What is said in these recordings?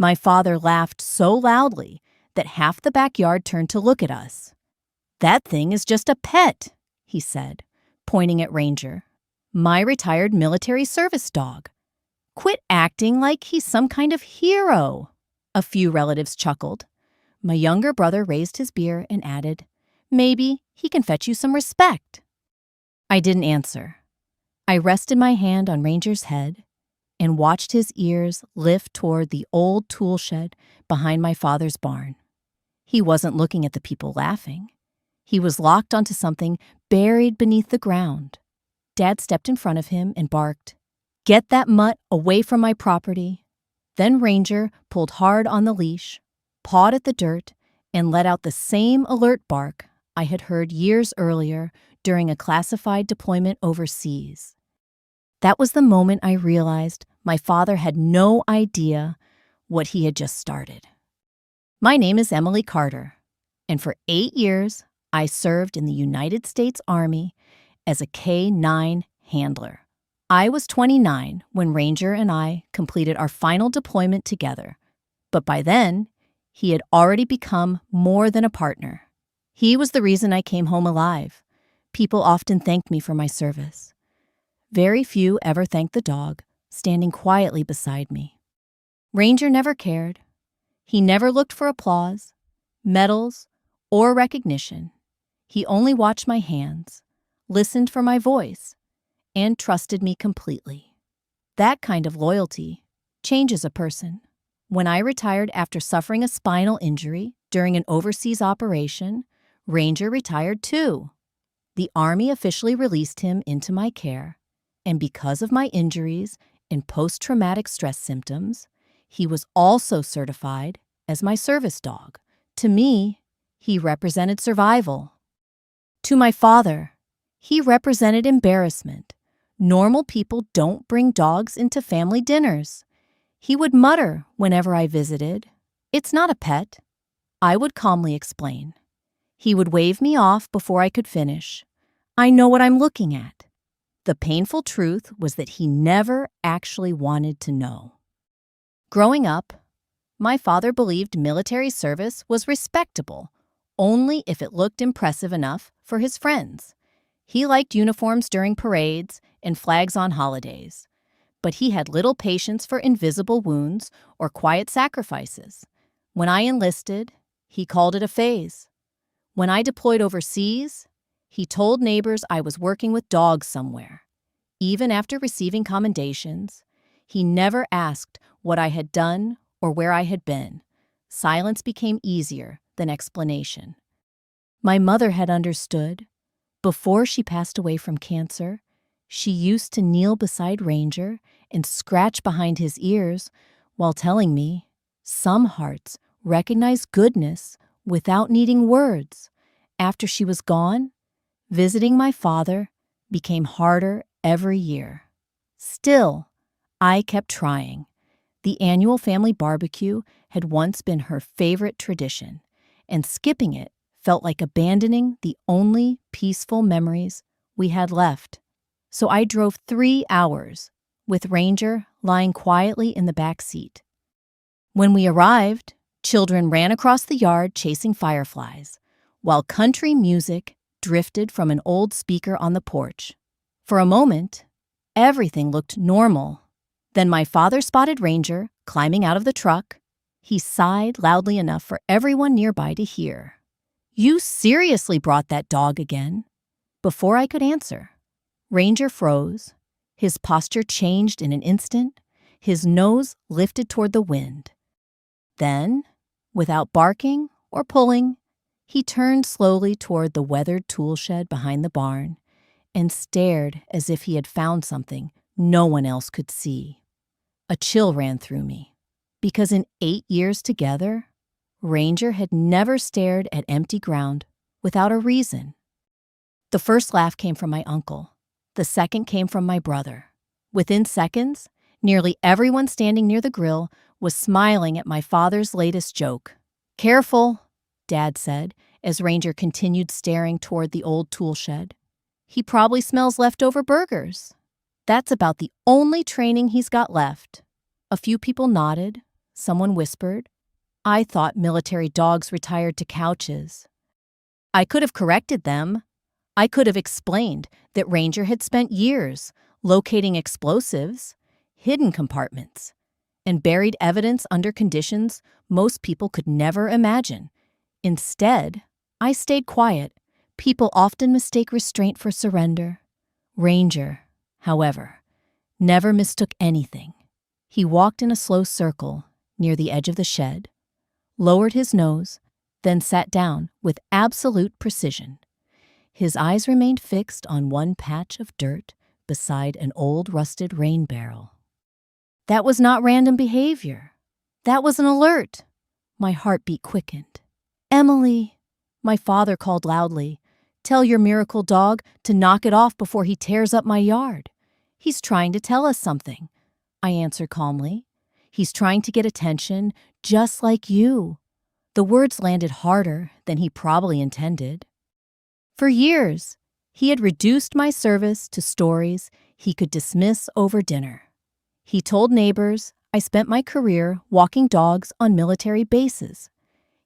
My father laughed so loudly that half the backyard turned to look at us. "That thing is just a pet," he said, pointing at Ranger, my retired military service dog. "Quit acting like he's some kind of hero." A few relatives chuckled. My younger brother raised his beer and added, "Maybe he can fetch you some respect." I didn't answer. I rested my hand on Ranger's head and watched his ears lift toward the old tool shed behind my father's barn. He wasn't looking at the people laughing. He was locked onto something buried beneath the ground. Dad stepped in front of him and barked, "Get that mutt away from my property." Then Ranger pulled hard on the leash, pawed at the dirt, and let out the same alert bark I had heard years earlier during a classified deployment overseas. That was the moment I realized my father had no idea what he had just started. My name is Emily Carter, and for 8 years, I served in the United States Army as a K-9 handler. I was 29 when Ranger and I completed our final deployment together, but by then, he had already become more than a partner. He was the reason I came home alive. People often thanked me for my service. Very few ever thanked the dog, standing quietly beside me. Ranger never cared. He never looked for applause, medals, or recognition. He only watched my hands, listened for my voice, and trusted me completely. That kind of loyalty changes a person. When I retired after suffering a spinal injury during an overseas operation, Ranger retired too. The Army officially released him into my care, and because of my injuries and post-traumatic stress symptoms, he was also certified as my service dog. To me, he represented survival. To my father, he represented embarrassment. Normal people don't bring dogs into family dinners. He would mutter whenever I visited, "It's not a pet." I would calmly explain. He would wave me off before I could finish. "I know what I'm looking at." The painful truth was that he never actually wanted to know. Growing up, my father believed military service was respectable only if it looked impressive enough for his friends. He liked uniforms during parades and flags on holidays, but he had little patience for invisible wounds or quiet sacrifices. When I enlisted, he called it a phase. When I deployed overseas, he told neighbors I was working with dogs somewhere. Even after receiving commendations, he never asked what I had done or where I had been. Silence became easier than explanation. My mother had understood. Before she passed away from cancer, she used to kneel beside Ranger and scratch behind his ears while telling me, "Some hearts recognize goodness without needing words." After she was gone, visiting my father became harder every year. Still, I kept trying. The annual family barbecue had once been her favorite tradition, and skipping it felt like abandoning the only peaceful memories we had left. So I drove 3 hours, with Ranger lying quietly in the back seat. When we arrived, children ran across the yard chasing fireflies, while country music drifted from an old speaker on the porch. For a moment, everything looked normal. Then my father spotted Ranger climbing out of the truck. He sighed loudly enough for everyone nearby to hear. "You seriously brought that dog again?" Before I could answer, Ranger froze. His posture changed in an instant. His nose lifted toward the wind. Then, without barking or pulling, he turned slowly toward the weathered tool shed behind the barn and stared as if he had found something no one else could see. A chill ran through me, because in 8 years together, Ranger had never stared at empty ground without a reason. The first laugh came from my uncle. The second came from my brother. Within seconds, nearly everyone standing near the grill was smiling at my father's latest joke. "Careful," Dad said, as Ranger continued staring toward the old tool shed. "He probably smells leftover burgers." That's about the only training he's got left. A few people nodded, someone whispered. I thought military dogs retired to couches. I could have corrected them. I could have explained that Ranger had spent years locating explosives, hidden compartments, and buried evidence under conditions most people could never imagine. Instead, I stayed quiet. People often mistake restraint for surrender. Ranger, however, never mistook anything. He walked in a slow circle near the edge of the shed, lowered his nose, then sat down with absolute precision. His eyes remained fixed on one patch of dirt beside an old rusted rain barrel. That was not random behavior. That was an alert. My heartbeat quickened. Emily, my father called loudly. Tell your miracle dog to knock it off before he tears up my yard. He's trying to tell us something, I answered calmly. He's trying to get attention, just like you. The words landed harder than he probably intended. For years, he had reduced my service to stories he could dismiss over dinner. He told neighbors I spent my career walking dogs on military bases.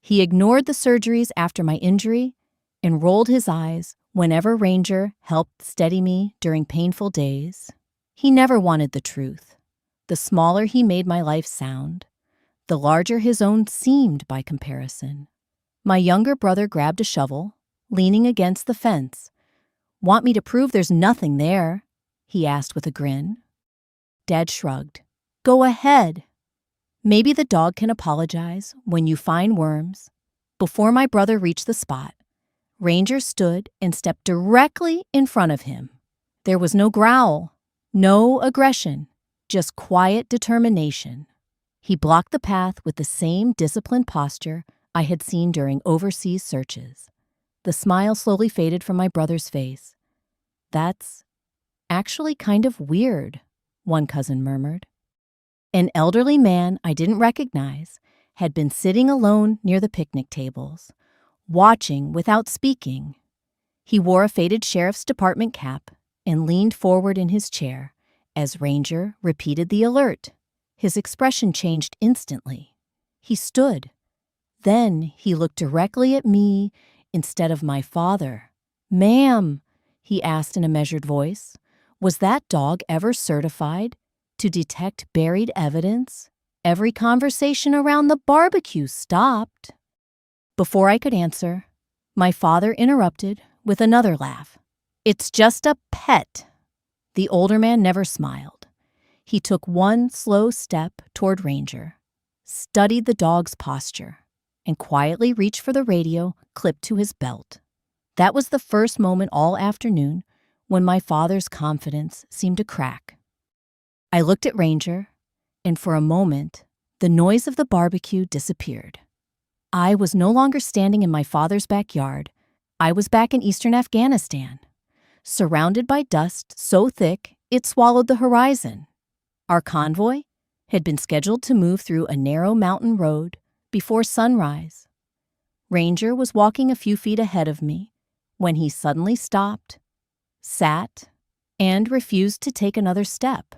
He ignored the surgeries after my injury and rolled his eyes whenever Ranger helped steady me during painful days. He never wanted the truth. The smaller he made my life sound, the larger his own seemed by comparison. My younger brother grabbed a shovel, leaning against the fence. Want me to prove there's nothing there? He asked with a grin. Dad shrugged. Go ahead. Maybe the dog can apologize when you find worms. Before my brother reached the spot, Ranger stood and stepped directly in front of him. There was no growl, no aggression, just quiet determination. He blocked the path with the same disciplined posture I had seen during overseas searches. The smile slowly faded from my brother's face. That's actually kind of weird, one cousin murmured. An elderly man I didn't recognize had been sitting alone near the picnic tables, watching without speaking. He wore a faded sheriff's department cap and leaned forward in his chair as Ranger repeated the alert. His expression changed instantly. He stood. Then he looked directly at me instead of my father. Ma'am, he asked in a measured voice, was that dog ever certified to detect buried evidence? Every conversation around the barbecue stopped. Before I could answer, my father interrupted with another laugh. It's just a pet. The older man never smiled. He took one slow step toward Ranger, studied the dog's posture, and quietly reached for the radio clipped to his belt. That was the first moment all afternoon when my father's confidence seemed to crack. I looked at Ranger, and for a moment, the noise of the barbecue disappeared. I was no longer standing in my father's backyard. I was back in eastern Afghanistan, surrounded by dust so thick it swallowed the horizon. Our convoy had been scheduled to move through a narrow mountain road before sunrise. Ranger was walking a few feet ahead of me when he suddenly stopped, sat, and refused to take another step.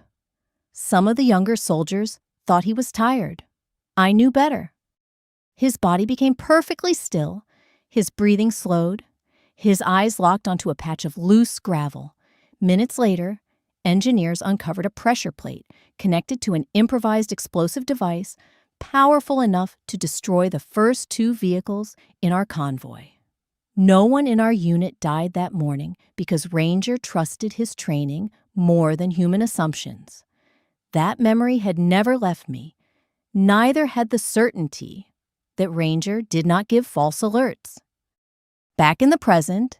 Some of the younger soldiers thought he was tired. I knew better. His body became perfectly still, his breathing slowed, his eyes locked onto a patch of loose gravel. Minutes later, engineers uncovered a pressure plate connected to an improvised explosive device powerful enough to destroy the first 2 vehicles in our convoy. No one in our unit died that morning because Ranger trusted his training more than human assumptions. That memory had never left me. Neither had the certainty that Ranger did not give false alerts. Back in the present,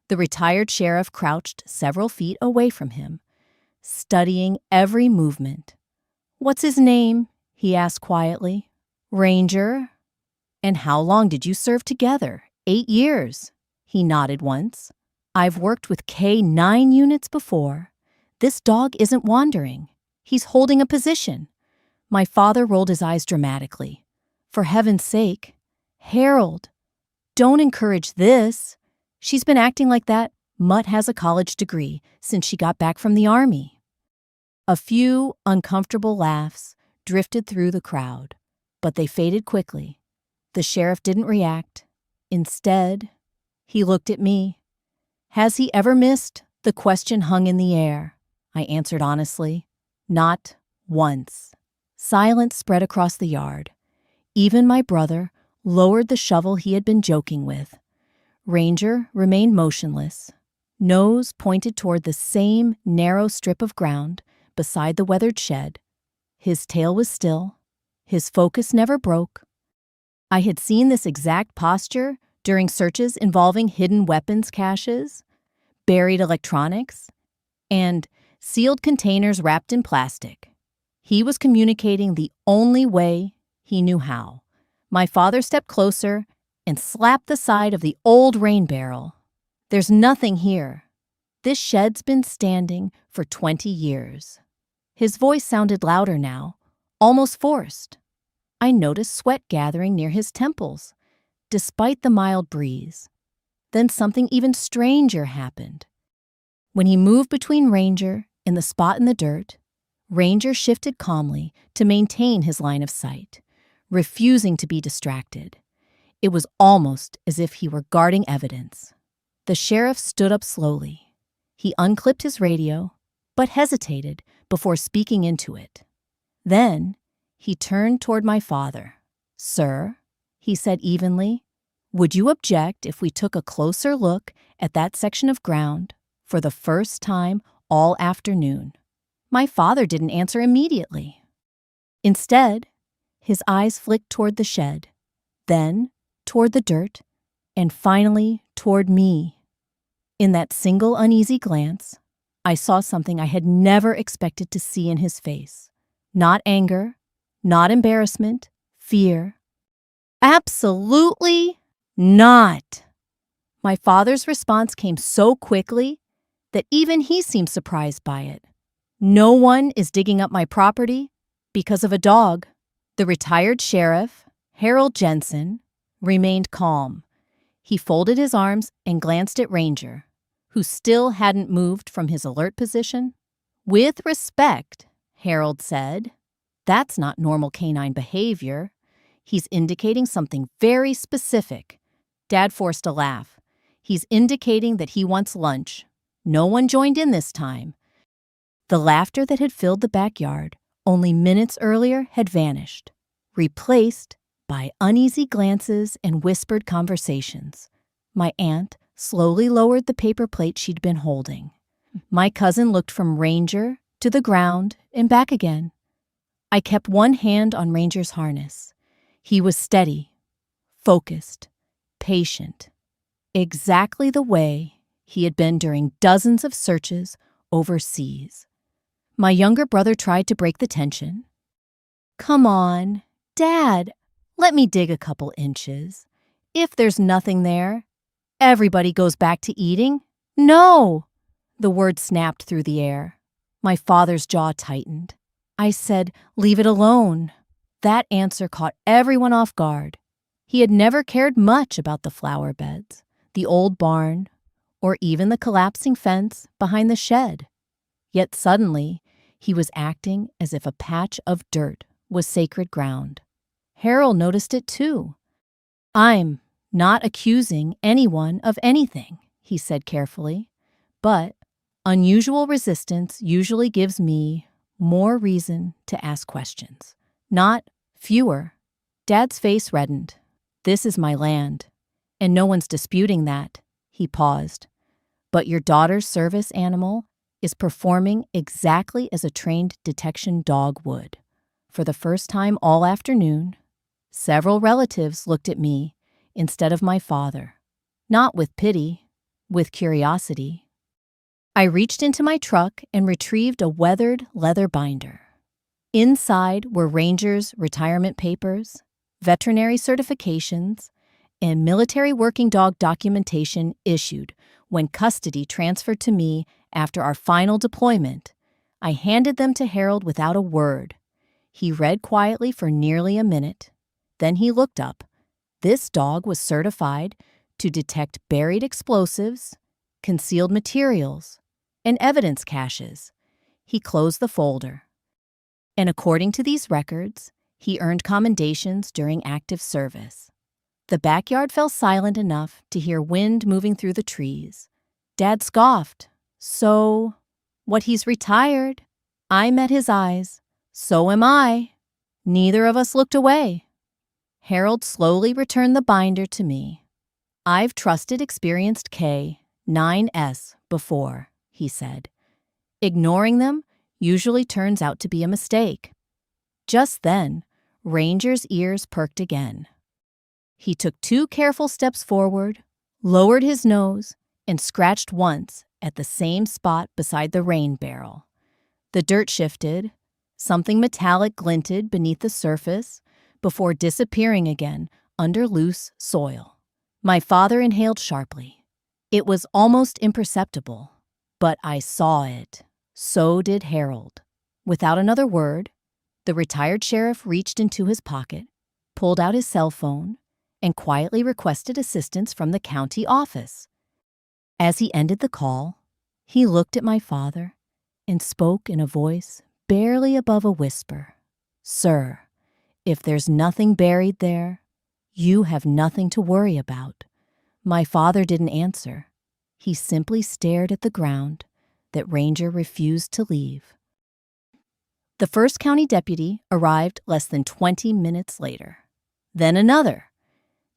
the retired sheriff crouched several feet away from him, studying every movement. What's his name? He asked quietly. Ranger. And how long did you serve together? 8 years. He nodded once. I've worked with K-9 units before. This dog isn't wandering. He's holding a position. My father rolled his eyes dramatically. For heaven's sake, Harold, don't encourage this. She's been acting like that. Mutt has a college degree since she got back from the Army. A few uncomfortable laughs drifted through the crowd. but they faded quickly. The sheriff didn't react. Instead, he looked at me. Has he ever missed? The question hung in the air. I answered honestly. Not once. Silence spread across the yard. Even my brother lowered the shovel he had been joking with. Ranger remained motionless, nose pointed toward the same narrow strip of ground beside the weathered shed. His tail was still. His focus never broke. I had seen this exact posture during searches involving hidden weapons caches, buried electronics, and sealed containers wrapped in plastic. He was communicating the only way he knew how. My father stepped closer and slapped the side of the old rain barrel. There's nothing here. This shed's been standing for 20 years. His voice sounded louder now, almost forced. I noticed sweat gathering near his temples, despite the mild breeze. Then something even stranger happened. When he moved between Ranger and the spot in the dirt, Ranger shifted calmly to maintain his line of sight, refusing to be distracted. It was almost as if he were guarding evidence. The sheriff stood up slowly. He unclipped his radio, but hesitated before speaking into it. Then he turned toward my father. "Sir," he said evenly, "would you object if we took a closer look at that section of ground for the first time all afternoon?" My father didn't answer immediately. Instead, his eyes flicked toward the shed, then toward the dirt, and finally toward me. In that single uneasy glance, I saw something I had never expected to see in his face. Not anger, not embarrassment, fear. Absolutely not. My father's response came so quickly that even he seemed surprised by it. No one is digging up my property because of a dog. The retired sheriff, Harold Jensen, remained calm. He folded his arms and glanced at Ranger, who still hadn't moved from his alert position. "With respect," Harold said, "that's not normal canine behavior. He's indicating something very specific." Dad forced a laugh. "He's indicating that he wants lunch." No one joined in this time. The laughter that had filled the backyard only minutes earlier had vanished, replaced by uneasy glances and whispered conversations. My aunt slowly lowered the paper plate she'd been holding. My cousin looked from Ranger to the ground and back again. I kept one hand on Ranger's harness. He was steady, focused, patient, exactly the way he had been during dozens of searches overseas. My younger brother tried to break the tension. "Come on, Dad, let me dig a couple inches. If there's nothing there, everybody goes back to eating." "No!" The word snapped through the air. My father's jaw tightened. I said, "Leave it alone." That answer caught everyone off guard. He had never cared much about the flower beds, the old barn, or even the collapsing fence behind the shed. Yet suddenly, he was acting as if a patch of dirt was sacred ground. Harold noticed it too. "I'm not accusing anyone of anything," he said carefully, "but unusual resistance usually gives me more reason to ask questions, not fewer." Dad's face reddened. "This is my land, and no one's disputing that." He paused. "But your daughter's service animal is performing exactly as a trained detection dog would." For the first time all afternoon, several relatives looked at me instead of my father, not with pity, with curiosity. I reached into my truck and retrieved a weathered leather binder. Inside were Ranger's retirement papers, veterinary certifications, and military working dog documentation issued when custody transferred to me after our final deployment. I handed them to Harold without a word. He read quietly for nearly a minute. Then he looked up. This dog was certified to detect buried explosives, concealed materials, and evidence caches. He closed the folder. And according to these records, He earned commendations during active service. The backyard fell silent enough to hear wind moving through the trees. Dad scoffed. So, what, he's retired? I met his eyes. So am I. Neither of us looked away. Harold slowly returned the binder to me. I've trusted experienced K, 9S, before, he said. Ignoring them usually turns out to be a mistake. Just then, Ranger's ears perked again. He took 2 careful steps forward, lowered his nose, and scratched once at the same spot beside the rain barrel. The dirt shifted, something metallic glinted beneath the surface before disappearing again under loose soil. My father inhaled sharply. It was almost imperceptible, but I saw it. So did Harold. Without another word, the retired sheriff reached into his pocket, pulled out his cell phone, and quietly requested assistance from the county office. As he ended the call, he looked at my father and spoke in a voice barely above a whisper. "Sir, if there's nothing buried there, you have nothing to worry about." My father didn't answer. He simply stared at the ground that Ranger refused to leave. The first county deputy arrived less than 20 minutes later. Then another.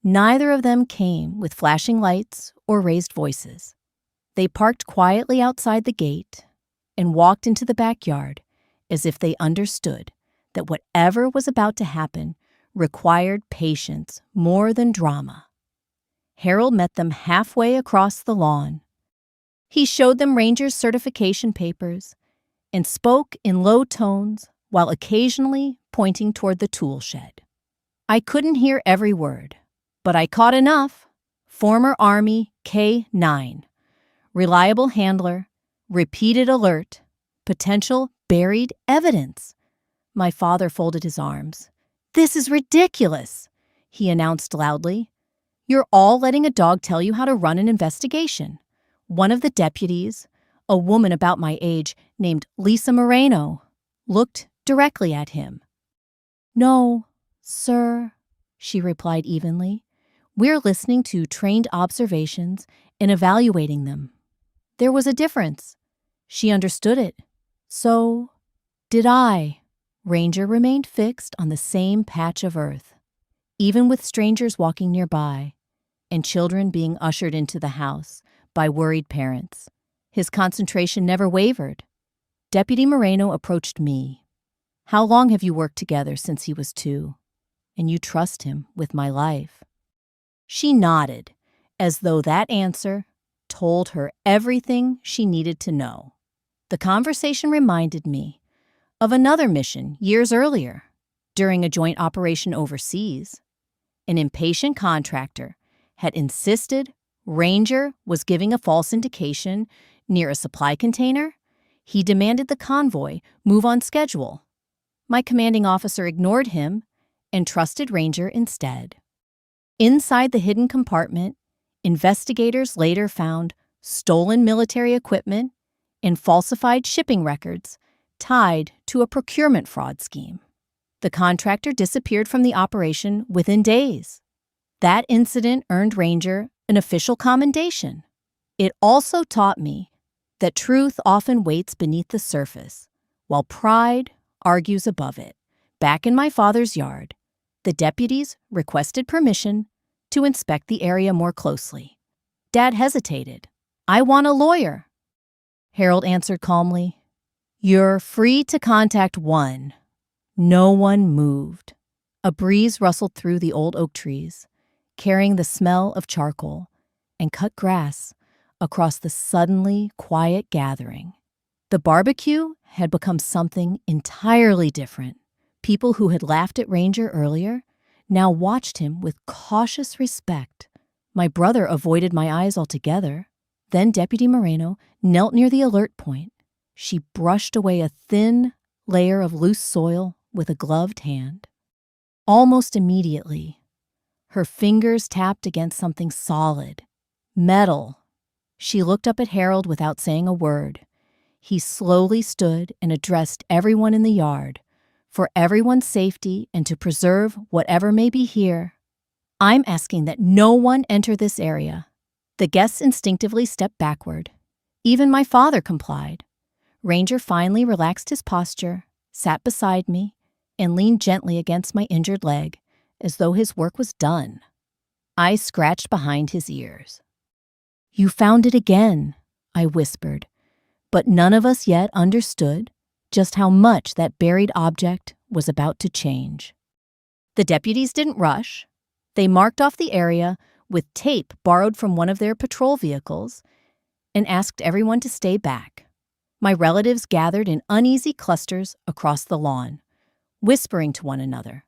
Neither of them came with flashing lights or raised voices. They parked quietly outside the gate and walked into the backyard as if they understood that whatever was about to happen required patience more than drama. Harold met them halfway across the lawn. He showed them Ranger's certification papers and spoke in low tones while occasionally pointing toward the tool shed. I couldn't hear every word, but I caught enough. Former Army K-9. Reliable handler. Repeated alert. Potential buried evidence. My father folded his arms. "This is ridiculous," he announced loudly. "You're all letting a dog tell you how to run an investigation." One of the deputies, a woman about my age named Lisa Moreno, looked directly at him. "No, sir," she replied evenly. "We're listening to trained observations and evaluating them." There was a difference. She understood it. So did I. Ranger remained fixed on the same patch of earth. Even with strangers walking nearby and children being ushered into the house by worried parents, his concentration never wavered. Deputy Moreno approached me. "How long have you worked together since he was 2? And you trust him with my life?" She nodded, as though that answer told her everything she needed to know. The conversation reminded me of another mission years earlier, during a joint operation overseas. An impatient contractor had insisted Ranger was giving a false indication near a supply container. He demanded the convoy move on schedule. My commanding officer ignored him and trusted Ranger instead. Inside the hidden compartment, investigators later found stolen military equipment and falsified shipping records tied to a procurement fraud scheme. The contractor disappeared from the operation within days. That incident earned Ranger an official commendation. It also taught me that truth often waits beneath the surface, while pride argues above it. Back in my father's yard, the deputies requested permission to inspect the area more closely. Dad hesitated. "I want a lawyer." Harold answered calmly, "You're free to contact one." No one moved. A breeze rustled through the old oak trees, carrying the smell of charcoal and cut grass across the suddenly quiet gathering. The barbecue had become something entirely different. People who had laughed at Ranger earlier now watched him with cautious respect. My brother avoided my eyes altogether. Then Deputy Moreno knelt near the alert point. She brushed away a thin layer of loose soil with a gloved hand. Almost immediately, her fingers tapped against something solid. Metal. She looked up at Harold without saying a word. He slowly stood and addressed everyone in the yard, For everyone's safety and to preserve whatever may be here, I'm asking that no one enter this area." The guests instinctively stepped backward. Even my father complied. Ranger finally relaxed his posture, sat beside me, and leaned gently against my injured leg, as though his work was done. I scratched behind his ears. "You found it again," I whispered, but none of us yet understood just how much that buried object was about to change. The deputies didn't rush. They marked off the area with tape borrowed from one of their patrol vehicles and asked everyone to stay back. My relatives gathered in uneasy clusters across the lawn, whispering to one another.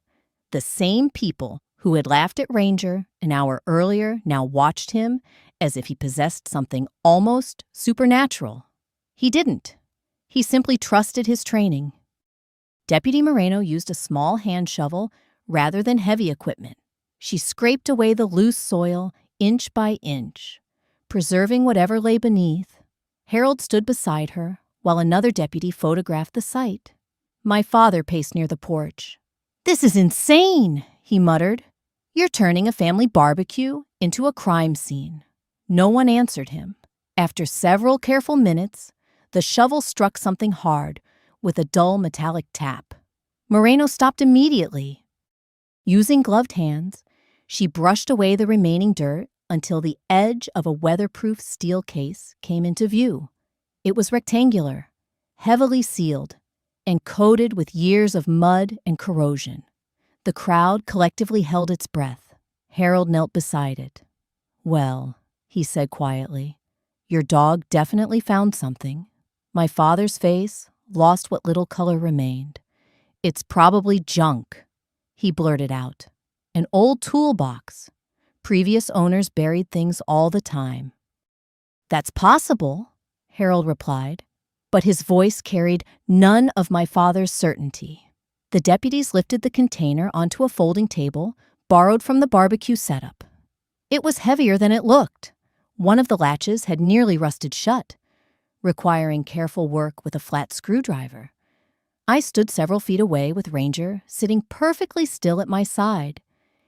The same people who had laughed at Ranger an hour earlier now watched him as if he possessed something almost supernatural. He didn't. He simply trusted his training. Deputy Moreno used a small hand shovel rather than heavy equipment. She scraped away the loose soil inch by inch, preserving whatever lay beneath. Harold stood beside her while another deputy photographed the site. My father paced near the porch. "This is insane," he muttered. "You're turning a family barbecue into a crime scene." No one answered him. After several careful minutes, the shovel struck something hard with a dull metallic tap. Moreno stopped immediately. Using gloved hands, she brushed away the remaining dirt until the edge of a weatherproof steel case came into view. It was rectangular, heavily sealed, and coated with years of mud and corrosion. The crowd collectively held its breath. Harold knelt beside it. "Well," he said quietly, "your dog definitely found something." My father's face lost what little color remained. "It's probably junk," he blurted out. "An old toolbox. Previous owners buried things all the time." "That's possible," Harold replied, but his voice carried none of my father's certainty. The deputies lifted the container onto a folding table borrowed from the barbecue setup. It was heavier than it looked. One of the latches had nearly rusted shut, requiring careful work with a flat screwdriver. I stood several feet away with Ranger sitting perfectly still at my side.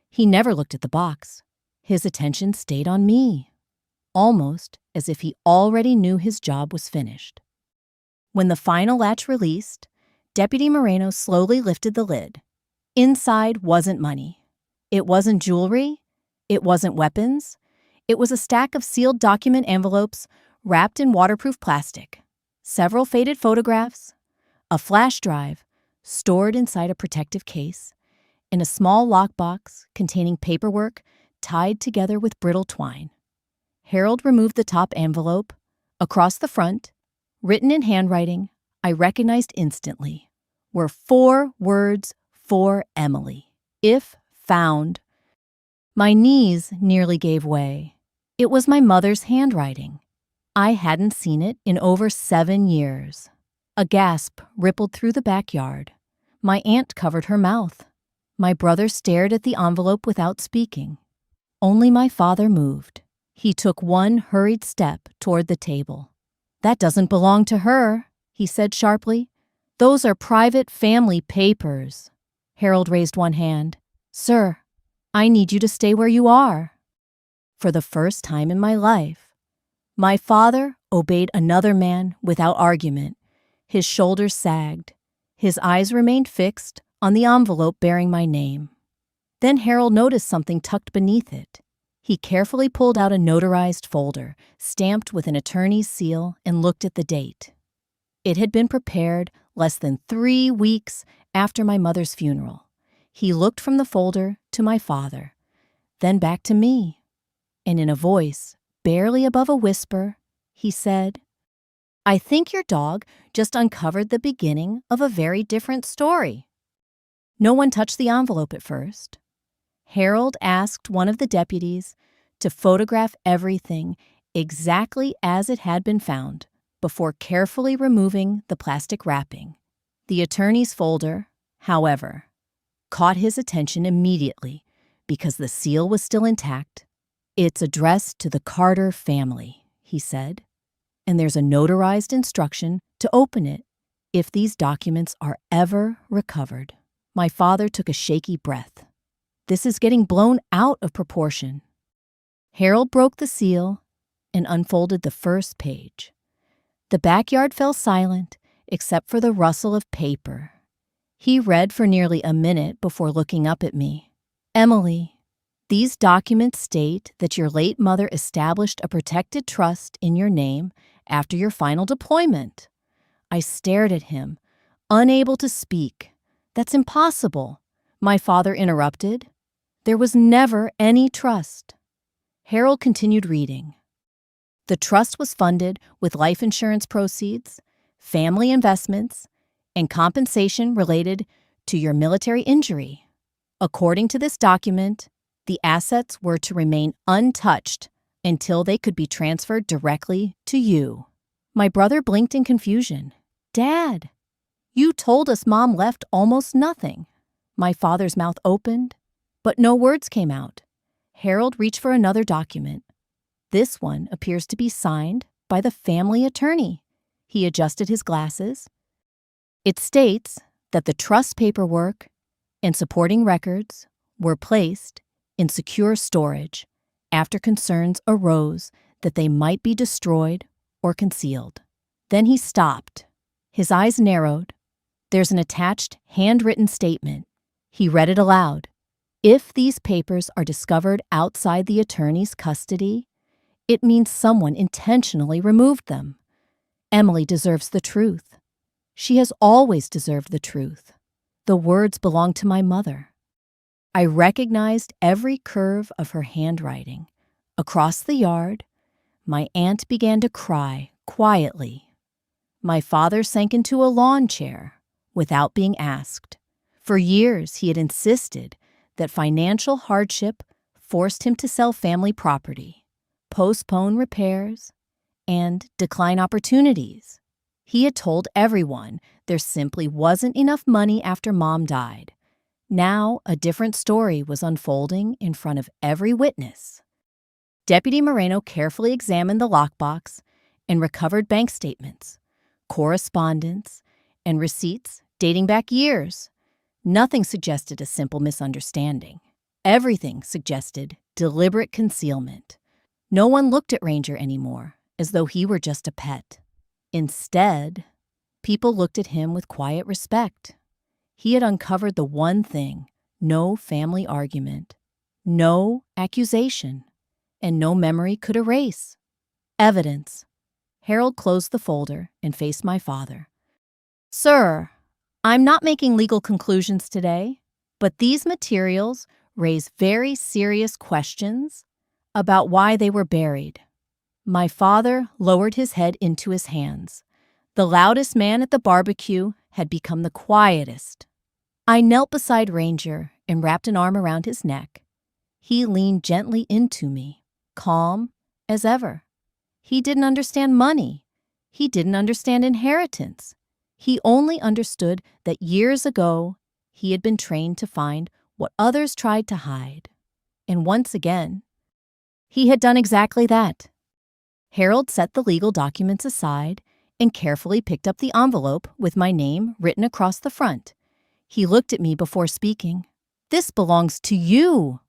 He never looked at the box. His attention stayed on me, almost as if he already knew his job was finished. When the final latch released, Deputy Moreno slowly lifted the lid. Inside wasn't money. It wasn't jewelry. It wasn't weapons. It was a stack of sealed document envelopes wrapped in waterproof plastic, several faded photographs, a flash drive stored inside a protective case, and a small lockbox containing paperwork tied together with brittle twine. Harold removed the top envelope. Across the front, written in handwriting I recognized instantly, were 4 words for Emily. "If found." My knees nearly gave way. It was my mother's handwriting. I hadn't seen it in over 7 years. A gasp rippled through the backyard. My aunt covered her mouth. My brother stared at the envelope without speaking. Only my father moved. He took one hurried step toward the table. "That doesn't belong to her," he said sharply. "Those are private family papers." Harold raised one hand. "Sir, I need you to stay where you are." For the first time in my life, my father obeyed another man without argument. His shoulders sagged. His eyes remained fixed on the envelope bearing my name. Then Harold noticed something tucked beneath it. He carefully pulled out a notarized folder, stamped with an attorney's seal, and looked at the date. It had been prepared less than 3 weeks after my mother's funeral. He looked from the folder to my father, then back to me, and in a voice barely above a whisper, he said, "I think your dog just uncovered the beginning of a very different story." No one touched the envelope at first. Harold asked one of the deputies to photograph everything exactly as it had been found before carefully removing the plastic wrapping. The attorney's folder, however, caught his attention immediately because the seal was still intact. "It's addressed to the Carter family," he said, "and there's a notarized instruction to open it If these documents are ever recovered, my father took a shaky breath. This is getting blown out of proportion. Harold broke the seal and unfolded the first page. The backyard fell silent except for the rustle of paper. He read for nearly a minute before looking up at me. "Emily, these documents state that your late mother established a protected trust in your name after your final deployment." I stared at him, unable to speak. "That's impossible," my father interrupted. "There was never any trust." Harold continued reading. "The trust was funded with life insurance proceeds, family investments, and compensation related to your military injury. According to this document, the assets were to remain untouched until they could be transferred directly to you." My brother blinked in confusion. "Dad, you told us Mom left almost nothing." My father's mouth opened, but no words came out. Harold reached for another document. This one appears to be signed by the family attorney. He adjusted his glasses. It states that the trust paperwork and supporting records were placed in secure storage after concerns arose that they might be destroyed or concealed. Then he stopped. His eyes narrowed. There's an attached handwritten statement. He read it aloud. "If these papers are discovered outside the attorney's custody, it means someone intentionally removed them. Emily deserves the truth. She has always deserved the truth. The words belong to my mother." I recognized every curve of her handwriting. Across the yard, my aunt began to cry quietly. My father sank into a lawn chair without being asked. For years, he had insisted that financial hardship forced him to sell family property, postpone repairs, and decline opportunities. He had told everyone there simply wasn't enough money after Mom died. Now, a different story was unfolding in front of every witness. Deputy Moreno carefully examined the lockbox and recovered bank statements, correspondence, and receipts dating back years. Nothing suggested a simple misunderstanding. Everything suggested deliberate concealment. No one looked at Ranger anymore, as though he were just a pet. Instead, people looked at him with quiet respect. He had uncovered the one thing no family argument, no accusation, and no memory could erase: evidence. Harold closed the folder and faced my father. "Sir, I'm not making legal conclusions today, but these materials raise very serious questions about why they were buried." My father lowered his head into his hands. The loudest man at the barbecue had become the quietest. I knelt beside Ranger and wrapped an arm around his neck. He leaned gently into me, calm as ever. He didn't understand money. He didn't understand inheritance. He only understood that years ago, he had been trained to find what others tried to hide. And once again, he had done exactly that. Harold set the legal documents aside and carefully picked up the envelope with my name written across the front. He looked at me before speaking. "This belongs to you."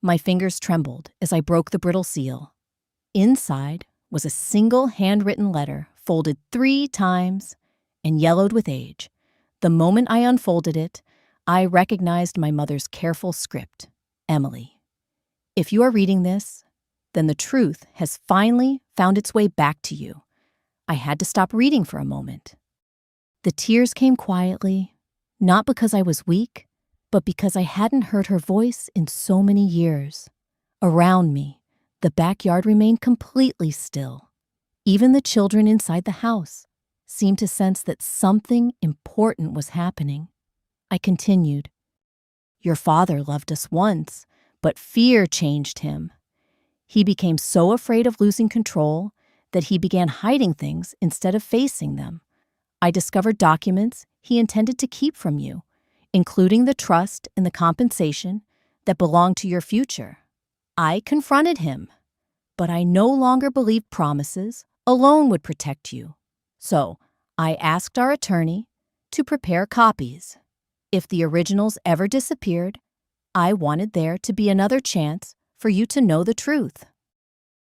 My fingers trembled as I broke the brittle seal. Inside was a single handwritten letter, folded 3 times and yellowed with age. The moment I unfolded it, I recognized my mother's careful script. "Emily, if you are reading this, then the truth has finally found its way back to you." I had to stop reading for a moment. The tears came quietly, not because I was weak, but because I hadn't heard her voice in so many years. Around me, the backyard remained completely still. Even the children inside the house seemed to sense that something important was happening. I continued. "Your father loved us once, but fear changed him. He became so afraid of losing control that he began hiding things instead of facing them. I discovered documents he intended to keep from you, including the trust and the compensation that belonged to your future. I confronted him, but I no longer believed promises alone would protect you. So I asked our attorney to prepare copies. If the originals ever disappeared, I wanted there to be another chance for you to know the truth.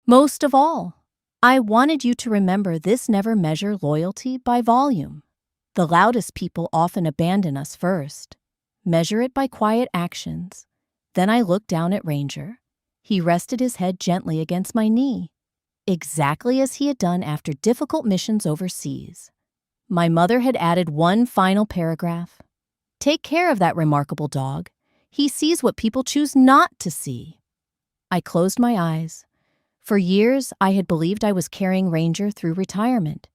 Most of all, I wanted you to remember this: never measure loyalty by volume. The loudest people often abandon us first. Measure it by quiet actions. Then I looked down at Ranger. He rested his head gently against my knee, exactly as he had done after difficult missions overseas. My mother had added one final paragraph. Take care of that remarkable dog. He sees what people choose not to see. I closed my eyes. For years, I had believed I was carrying Ranger through retirement.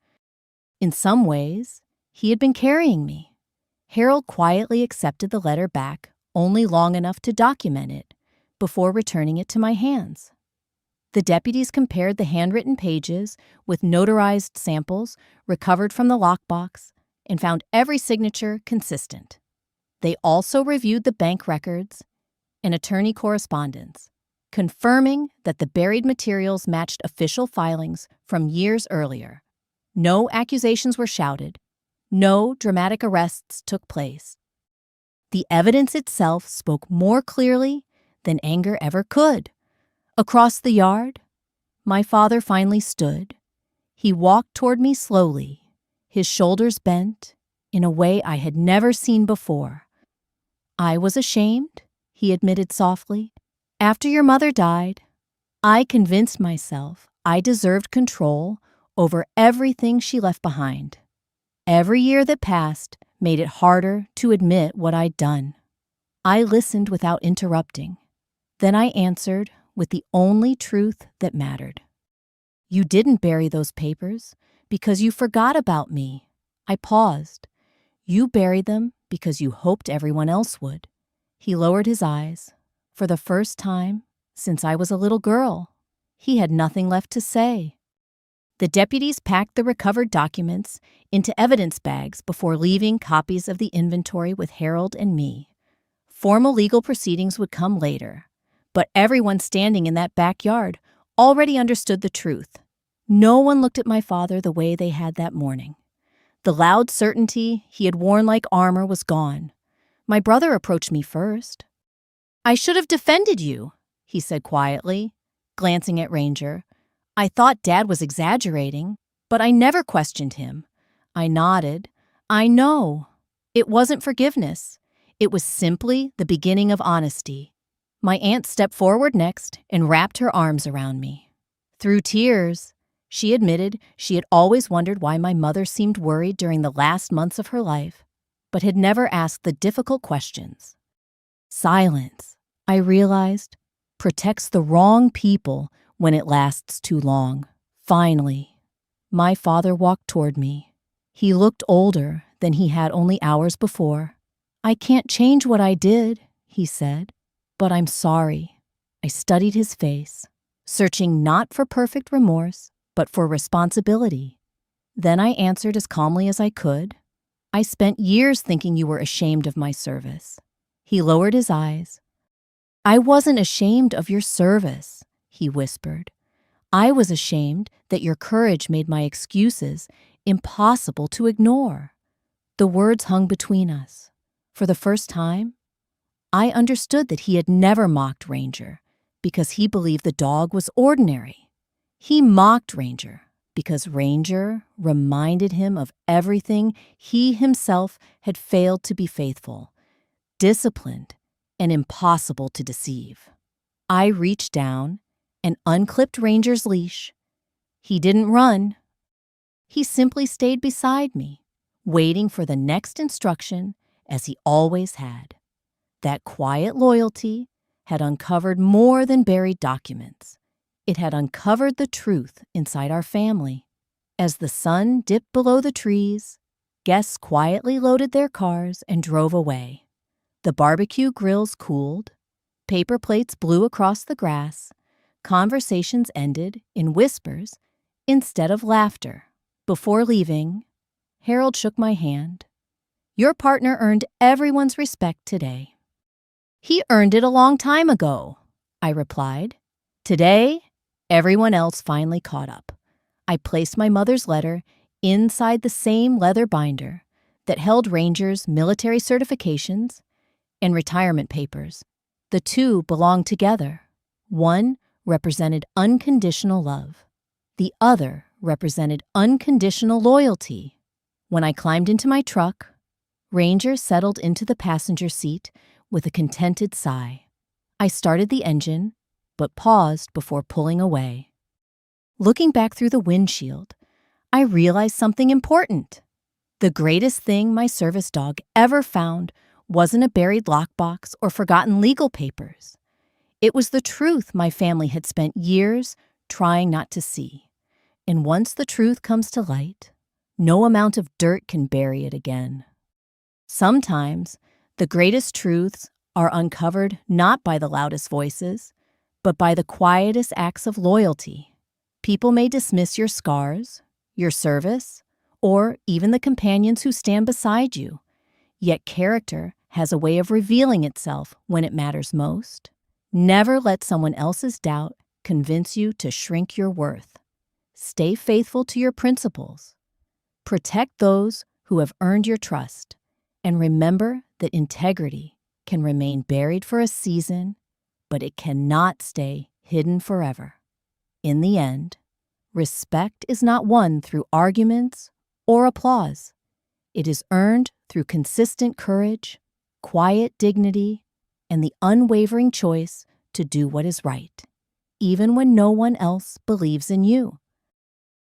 In some ways, he had been carrying me. Harold quietly accepted the letter back, only long enough to document it, before returning it to my hands. The deputies compared the handwritten pages with notarized samples recovered from the lockbox and found every signature consistent. They also reviewed the bank records and attorney correspondence, confirming that the buried materials matched official filings from years earlier. No accusations were shouted. No dramatic arrests took place. The evidence itself spoke more clearly than anger ever could. Across the yard, my father finally stood. He walked toward me slowly, his shoulders bent in a way I had never seen before. I was ashamed, he admitted softly. After your mother died, I convinced myself I deserved control over everything she left behind. Every year that passed made it harder to admit what I'd done. I listened without interrupting. Then I answered with the only truth that mattered. You didn't bury those papers because you forgot about me. I paused. You buried them because you hoped everyone else would. He lowered his eyes. For the first time since I was a little girl, he had nothing left to say. The deputies packed the recovered documents into evidence bags before leaving copies of the inventory with Harold and me. Formal legal proceedings would come later, but everyone standing in that backyard already understood the truth. No one looked at my father the way they had that morning. The loud certainty he had worn like armor was gone. My brother approached me first. I should have defended you, he said quietly, glancing at Ranger. I thought Dad was exaggerating, but I never questioned him. I nodded. I know. It wasn't forgiveness. It was simply the beginning of honesty. My aunt stepped forward next and wrapped her arms around me. Through tears, she admitted she had always wondered why my mother seemed worried during the last months of her life, but had never asked the difficult questions. Silence, I realized, protects the wrong people when it lasts too long. Finally, my father walked toward me. He looked older than he had only hours before. I can't change what I did, he said, but I'm sorry. I studied his face, searching not for perfect remorse, but for responsibility. Then I answered as calmly as I could. I spent years thinking you were ashamed of my service. He lowered his eyes. I wasn't ashamed of your service, he whispered. I was ashamed that your courage made my excuses impossible to ignore. The words hung between us. For the first time, I understood that he had never mocked Ranger because he believed the dog was ordinary. He mocked Ranger because Ranger reminded him of everything he himself had failed to be faithful, disciplined, and impossible to deceive. I reached down and unclipped Ranger's leash. He didn't run. He simply stayed beside me, waiting for the next instruction as he always had. That quiet loyalty had uncovered more than buried documents. It had uncovered the truth inside our family. As the sun dipped below the trees, guests quietly loaded their cars and drove away. The barbecue grills cooled. Paper plates blew across the grass. Conversations ended in whispers instead of laughter. Before leaving, Harold shook my hand. Your partner earned everyone's respect today. He earned it a long time ago, I replied. Today, everyone else finally caught up. I placed my mother's letter inside the same leather binder that held Ranger's military certifications and retirement papers. The two belonged together. One represented unconditional love. The other represented unconditional loyalty. When I climbed into my truck, Ranger settled into the passenger seat with a contented sigh. I started the engine, but paused before pulling away. Looking back through the windshield, I realized something important. The greatest thing my service dog ever found wasn't a buried lockbox or forgotten legal papers. It was the truth my family had spent years trying not to see. And once the truth comes to light, no amount of dirt can bury it again. Sometimes, the greatest truths are uncovered not by the loudest voices, but by the quietest acts of loyalty. People may dismiss your scars, your service, or even the companions who stand beside you, yet character has a way of revealing itself when it matters most. Never let someone else's doubt convince you to shrink your worth. Stay faithful to your principles. Protect those who have earned your trust, and remember that integrity can remain buried for a season, but it cannot stay hidden forever. In the end, respect is not won through arguments or applause. It is earned through consistent courage, quiet dignity, and the unwavering choice to do what is right, even when no one else believes in you.